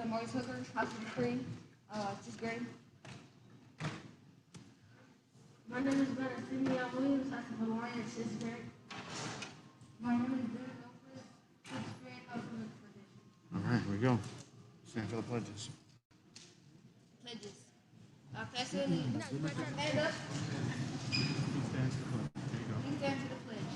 Morris Hooker, House of the Free, 6th grade. My name is Garrett Williams, House of Memorial, 6th grade. My name is Garrett Lopez, 6th grade, House of the Tradition. All right, here we go. Stand for the pledges. Pledges. I pledge to allegiance. Stand up. Please stand to the pledge.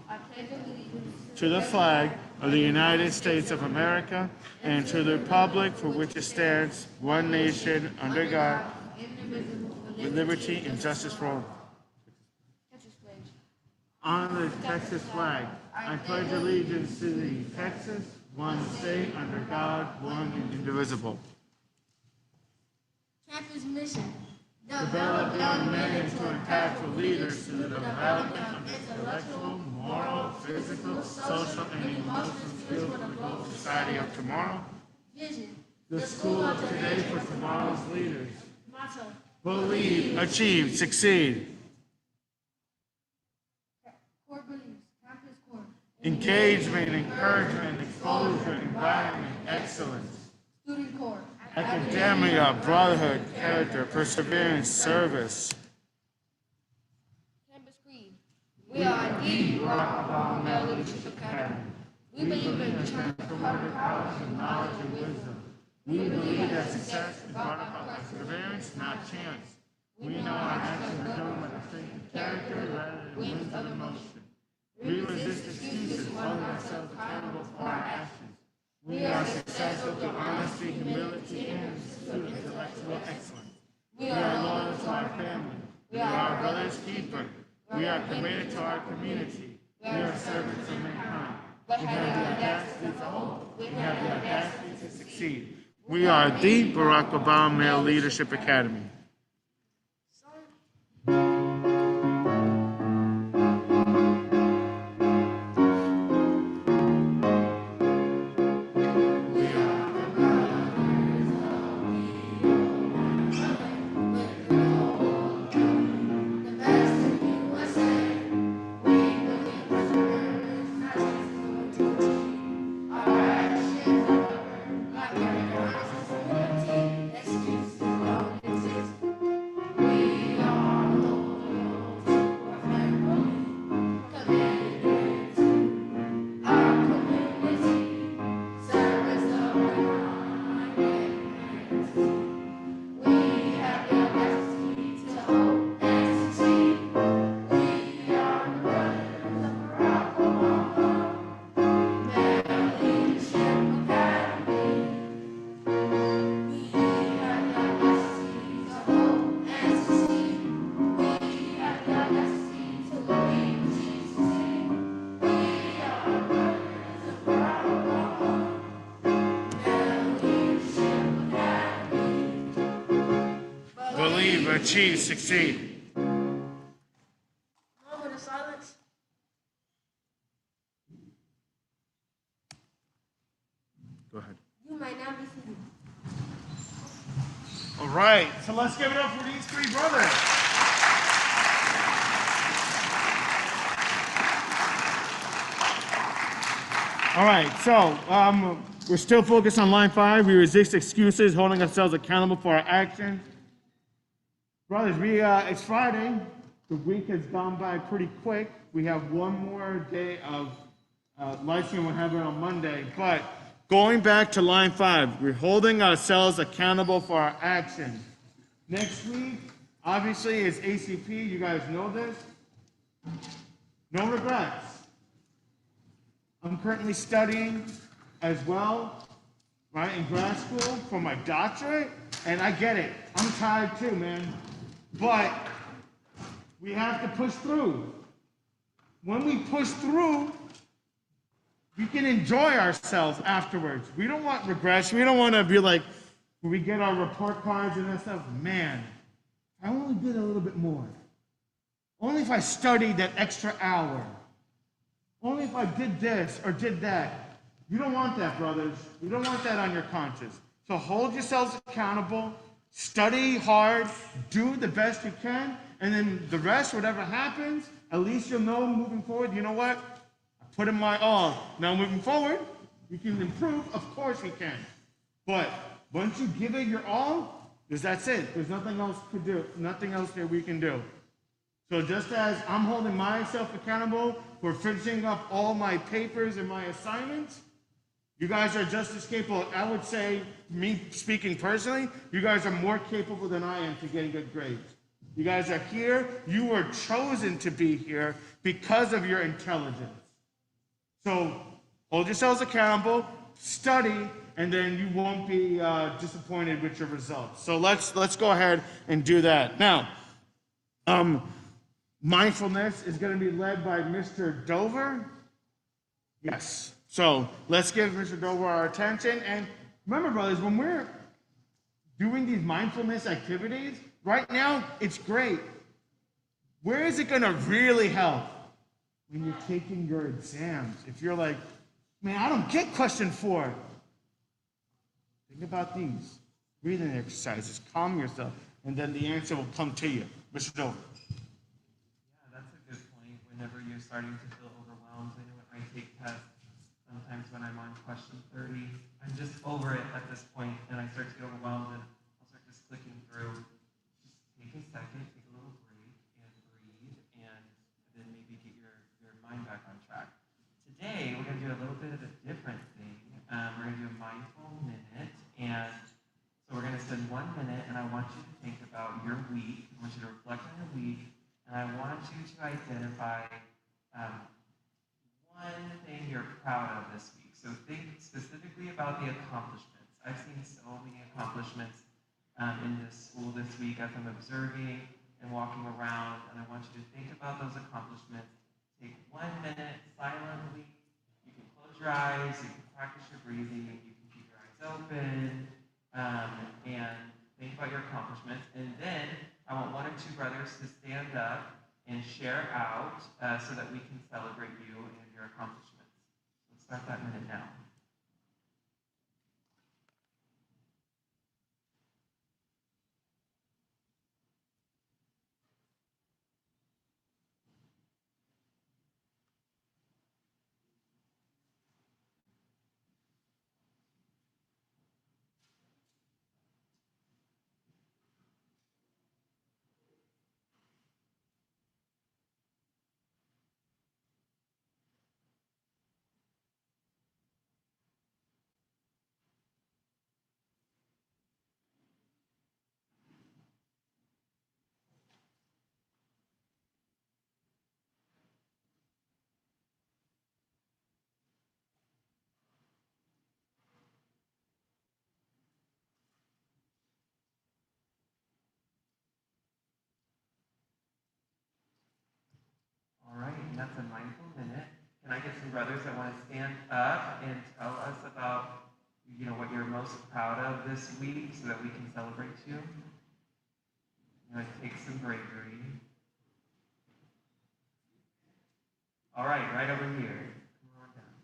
I pledge allegiance To the flag of the United States of America and to the republic for which it stands, one nation, under God, indivisible, with liberty and justice for all. Texas pledge. On the Texas flag, I pledge allegiance to the Texas, one state, under God, one and indivisible. Chapter's mission. Develop young men into impactful leaders through the development of intellectual, moral, physical, social, and emotional skills for the global society of tomorrow. Vision. The school of today for tomorrow's leaders. Motto. Believe, achieve, succeed. Core beliefs. Campus core. Engagement, encouragement, exposure, environment, excellence. Student core. Academia, brotherhood, character, perseverance, service. Campus creed. We are the Barack Obama Male Leadership Academy. We believe in transformative powers of knowledge and wisdom. We believe that success is brought about by perseverance, not chance. We know our actions are done by the strength of character rather than winds of emotion. We resist excuses, holding ourselves accountable for our actions. We are successful through honesty, humility, and pursuit of intellectual excellence. We are loyal to our family. We are our brother's keeper. We are committed to our community. We are servants of mankind. We have the audacity to hope. We have the audacity to succeed. We are the Barack Obama Male Leadership Academy. Believe, achieve, succeed. Moment of silence. Go ahead. You might now be seated. All right, so let's give it up for these three brothers. All right, so we're still focused on line 5. We resist excuses, holding ourselves accountable for our actions. Brothers, it's Friday. The week has gone by pretty quick. We have one more day of live stream. We'll have it on Monday. But going back to line 5, we're holding ourselves accountable for our actions. Next week, obviously, is ACP. You guys know this. No regrets. I'm currently studying as well, right, in grad school for my doctorate, and I get it. I'm tired too, man. But we have to push through. When we push through, we can enjoy ourselves afterwards. We don't want regrets. We don't want to be like, when we get our report cards and that stuff, man, I only did a little bit more. Only if I studied that extra hour. Only if I did this or did that. You don't want that, brothers. You don't want that on your conscience. So hold yourselves accountable, study hard, do the best you can, and then the rest, whatever happens, at least you'll know moving forward, you know what? I put in my all. Now moving forward, we can improve. Of course we can. But Once you give it your all, that's it. There's nothing else to do, nothing else that we can do. So just as I'm holding myself accountable for finishing up all my papers and my assignments, you guys are just as capable. I would say, me speaking personally, you guys are more capable than I am to getting good grades. You guys are here. You were chosen to be here because of your intelligence. So hold yourselves accountable, study, and then you won't be disappointed with your results. So let's go ahead and do that. Now, mindfulness is going to be led by Mr. Dover. Yes. So let's give Mr. Dover our attention. And remember, brothers, when we're doing these mindfulness activities, right now, it's great. Where is it going to really help? When you're taking your exams. If you're like, man, I don't get question 4. Think about these. Breathing exercises. Calm yourself. And then the answer will come to you. Mr. Dover. Yeah, that's a good point. Whenever you're starting to feel overwhelmed, I know when I take tests, sometimes when I'm on question 30, I'm just over it at this point, and I start to get overwhelmed, and I'll start just clicking through. Just take a second, take a little break, and breathe, and then maybe get your mind back on track. Today, we're going to do a little bit of a different thing. We're going to do a mindful minute, and so we're going to spend 1 minute, and I want you to think about your week. I want you to reflect on your week, and I want you to identify one thing you're proud of this week. So think specifically about the accomplishments. I've seen so many accomplishments in this school this week as I'm observing and walking around, and I want you to think about those accomplishments. Take 1 minute silently. You can close your eyes, you can practice your breathing, you can keep your eyes open, and think about your accomplishments. And then I want 1 or 2 brothers to stand up and share out so that we can celebrate you and your accomplishments. Let's start that minute now. All right, and that's a mindful minute. Can I get some brothers that want to stand up and tell us about, what you're most proud of this week so that we can celebrate you? It takes some bravery. All right over here. Come on down.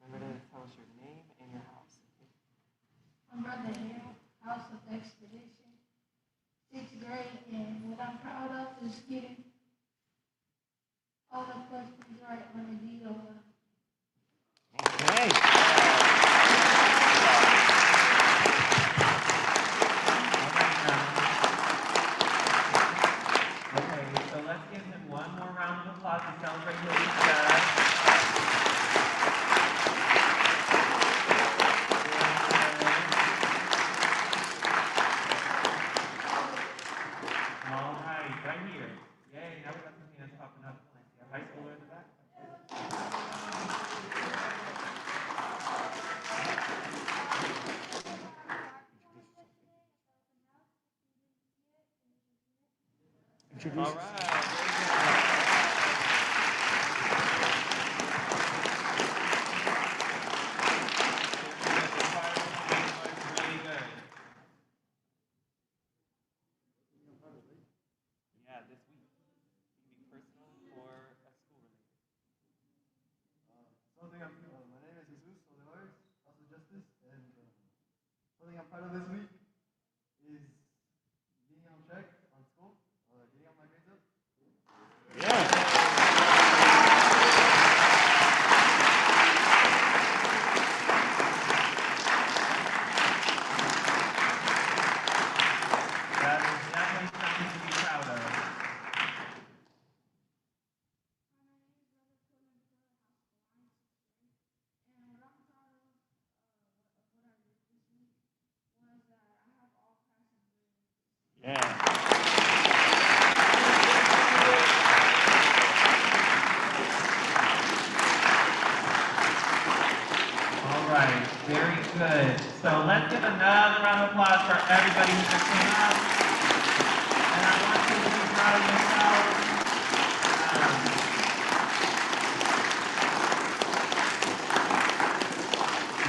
Remember to tell us your name and your house. I'm Brother Garrett, House of Expedition, 6th grade, and what I'm proud of is getting all the questions right on the DOL. Okay. Okay, so let's give him one more round of applause to celebrate what he does. All right here. Yay, now we got some hands popping up. High schooler in the back. Introduce All yourself. right. Really good. Yeah, this week. It can be personal or a school related. My name is Jesus Olivares, House of Justice, and something I'm proud of this week is being on track on school, getting all my grades up. Yeah. good. So let's give another round of applause for everybody who just came out. And I want you to be proud of yourself.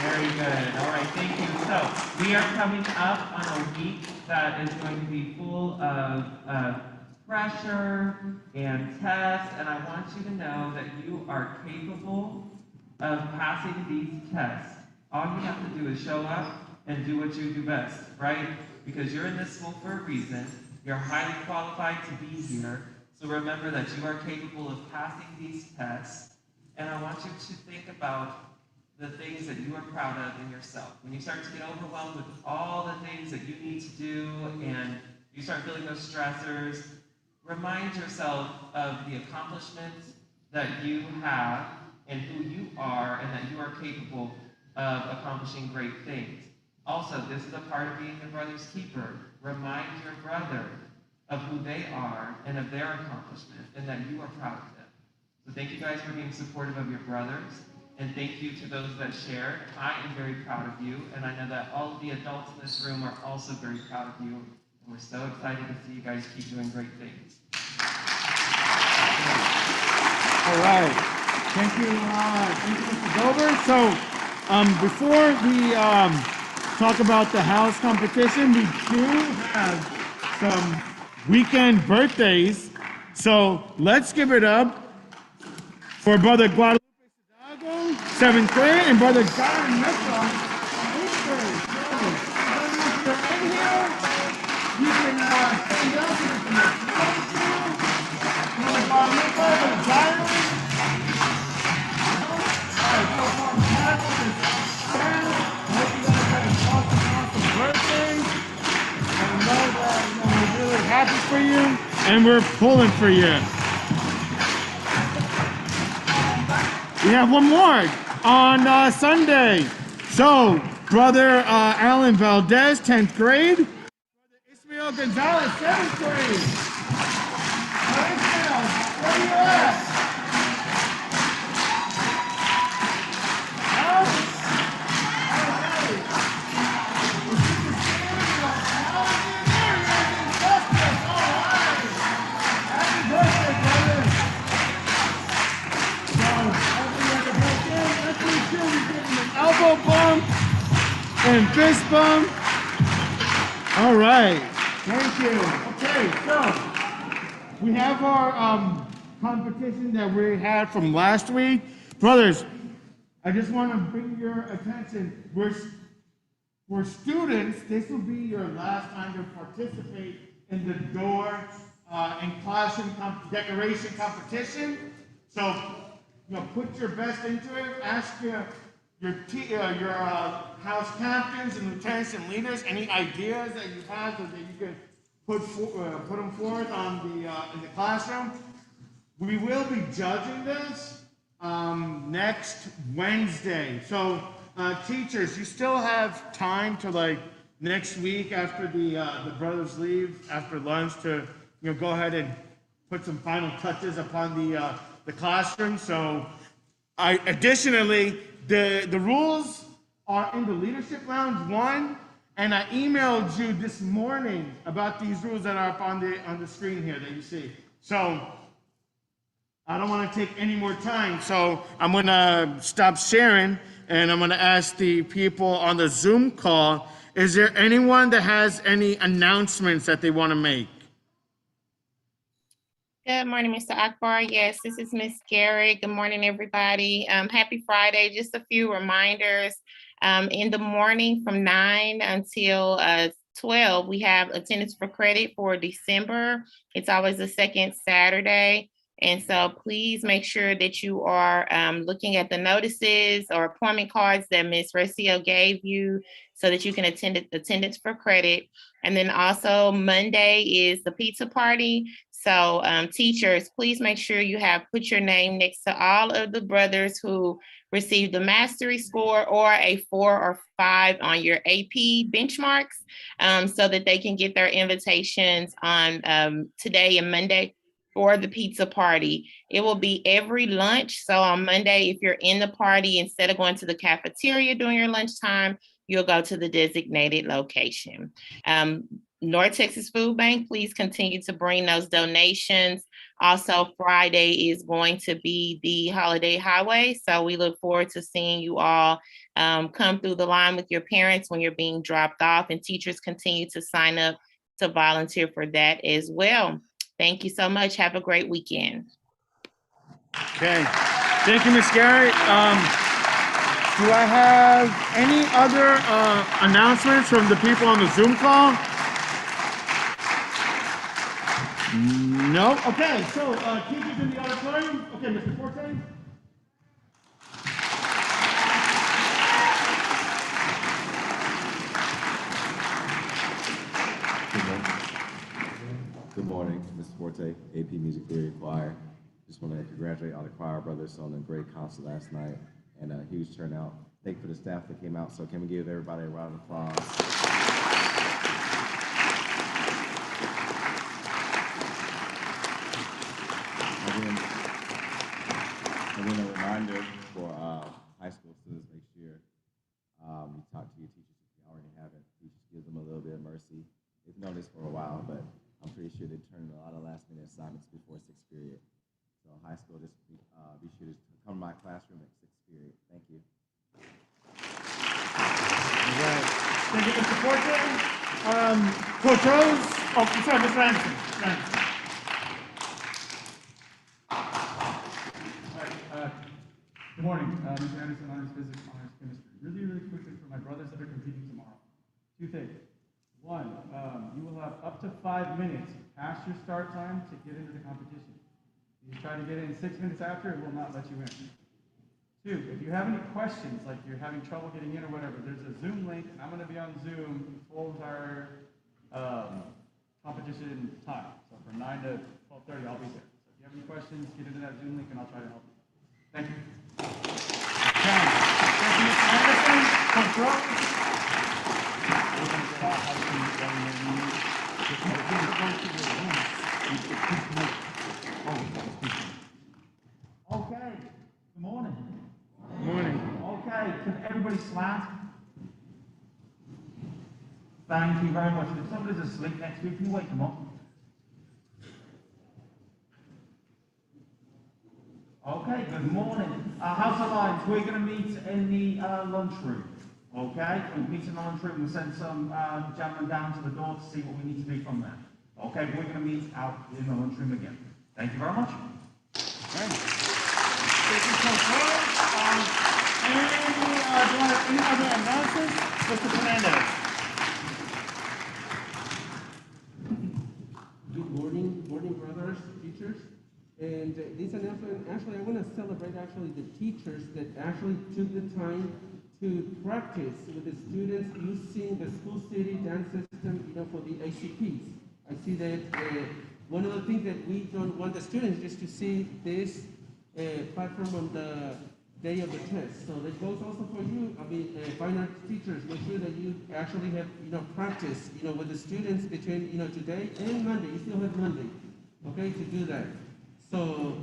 Very good. All right, thank you. So we are coming up on a week that is going to be full of pressure and tests, and I want you to know that you are capable of passing these tests. All you have to do is show up and do what you do best, right? Because you're in this school for a reason. You're highly qualified to be here. So remember that you are capable of passing these tests. And I want you to think about the things that you are proud of in yourself. When you start to get overwhelmed with all the things that you need to do and you start feeling those stressors, remind yourself of the accomplishments that you have and who you are, and that you are capable of accomplishing great things. Also, this is a part of being your brother's keeper. Remind your brother of who they are and of their accomplishment, and that you are proud of them. So thank you guys for being supportive of your brothers, and thank you to those that shared. I am very proud of you, and I know that all of the adults in this room are also very proud of you, and we're so excited to see you guys keep doing great things. All right. Thank you, Mr. Dover. So, before we talk about the house competition, we do have some weekend birthdays. So let's give it up for Brother Guadalupe Hidalgo, 7th grade, and Brother Garrett Mitchell, 8th grade. So, if you're in here, you can stand up if you want to. Brother Garrett. We're really happy for you, and we're pulling for you. We have one more on Sunday. So, Brother Alan Valdez, 10th grade. Brother Ismael Gonzalez, 7th grade. Ismael, where you at? Elbow bump and fist bump. All right, thank you. Okay, so we have our competition that we had from last week. Brothers, I just want to bring your attention. For students, this will be your last time to participate in the door and classroom decoration competition. So, put your best into it. Ask your house captains and lieutenants and leaders any ideas that you have so that you can put them forth on in the classroom. We will be judging this next Wednesday. So teachers, you still have time to next week after the brothers leave after lunch to go ahead and put some final touches upon the classroom. So additionally, the rules are in the Leadership Lounge 1, and I emailed you this morning about these rules that are up on the screen here that you see. So I don't want to take any more time, so I'm going to stop sharing, and I'm going to ask the people on the Zoom call, is there anyone that has any announcements that they want to make? Good morning, Mr. Akbar. Yes, this is Miss Garrett. Good morning, everybody. Happy Friday. Just a few reminders. In the morning from 9 until 12, we have attendance for credit for December. It's always the second Saturday. And so please make sure that you are looking at the notices or appointment cards that Ms. Recio gave you so that you can attend attendance for credit. And then also Monday is the pizza party. So teachers, please make sure you have put your name next to all of the brothers who received the mastery score or a 4 or 5 on your AP benchmarks so that they can get their invitations on today and Monday for the pizza party. It will be every lunch. So on Monday, if you're in the party, instead of going to the cafeteria during your lunchtime, you'll go to the designated location. North Texas Food Bank, please continue to bring those donations. Also, Friday is going to be the holiday highway, so we look forward to seeing you all come through the line with your parents when you're being dropped off, and teachers continue to sign up to volunteer for that as well. Thank you so much. Have a great weekend. Okay, thank you, Ms. Garrett. Do I have any other announcements from the people on the Zoom call? No? Okay, so teachers in the auditorium? Okay, Mr. Forte? Good morning, Mr. Forte, AP Music Theory Choir. Just want to congratulate all the choir brothers on a great concert last night and a huge turnout. Thank you for the staff that came out. So can we give everybody a round of applause? And then a reminder for high school students next year, you talk to your teachers if you already haven't. Teachers, give them a little bit of mercy. They've known this for a while, but I'm pretty sure they turned a lot of last-minute assignments before 6th period. So high school, just be sure to come to my classroom at 6th period. Thank you. All right. Thank you, Mr. Forte. Coach Rose? Oh, I'm sorry, Mr. Anderson. Good morning, Mr. Anderson, honors physics, honors chemistry. Really quickly for my brothers that are competing tomorrow. Two things. One, you will have up to 5 minutes past your start time to get into the competition. If you try to get in 6 minutes after, it will not let you in. Two, if you have any questions, like you're having trouble getting in or whatever, there's a Zoom link, and I'm going to be on Zoom the whole entire competition time. So from 9 to 12:30, I'll be there. So if you have any questions, get into that Zoom link, and I'll try to help you. Thank you. Thank you, Mr. Anderson. Coach Rose? Okay, good morning. Good morning. Okay, can everybody stand? Thank you very much. If somebody's asleep next week, can you wake them up? Okay, good morning. House Alliance, we're going to meet in the lunchroom. Okay, we'll meet in the lunchroom. We'll send some gentlemen down to the door to see what we need to do from there. Okay, we're going to meet out in the lunchroom again. Thank you very much. Thank you, Coach Rose. Any other announcements? Mr. Fernandez. Good morning, brothers, teachers. And this announcement, actually, I want to celebrate actually the teachers that actually took the time to practice with the students using the school city dance system, for the ACPs. I see that one of the things that we don't want the students is to see this platform on the day of the test. So that goes also for you, fine arts teachers, make sure that you actually have, practice, with the students between, today and Monday. You still have Monday, okay, to do that. So,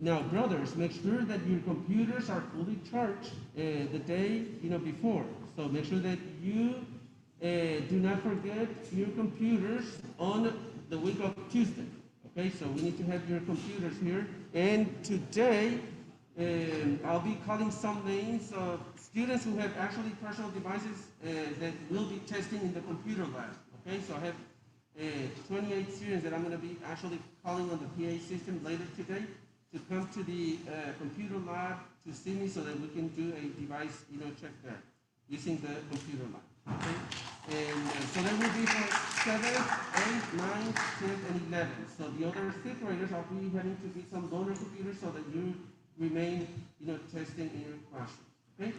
now, brothers, make sure that your computers are fully charged the day, before. So make sure that you do not forget your computers on the week of Tuesday. Okay, so we need to have your computers here. And today, I'll be calling some names of students who have actually personal devices that will be testing in the computer lab. Okay, so I have 28 students that I'm going to be actually calling on the PA system later today to come to the computer lab to see me so that we can do a device, check there using the computer lab. Okay? And so that will be for 7th, 8th, 9th, 10th, and 11th. So the other 5th graders, I'll be having to get some donor computers so that you remain, testing in your classroom. Okay?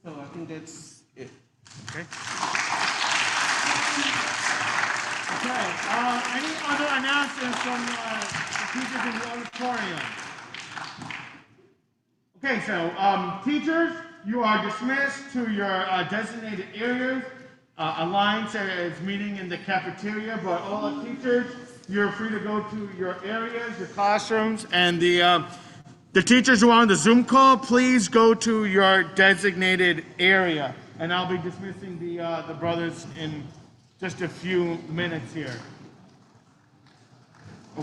So I think that's it. Okay. Okay. Any other announcements from the teachers in the auditorium? Okay, so teachers, you are dismissed to your designated areas. Alliance is meeting in the cafeteria, but all the teachers, you're free to go to your areas, your classrooms, and the The teachers who are on the Zoom call, please go to your designated area. And I'll be dismissing the brothers in just a few minutes here.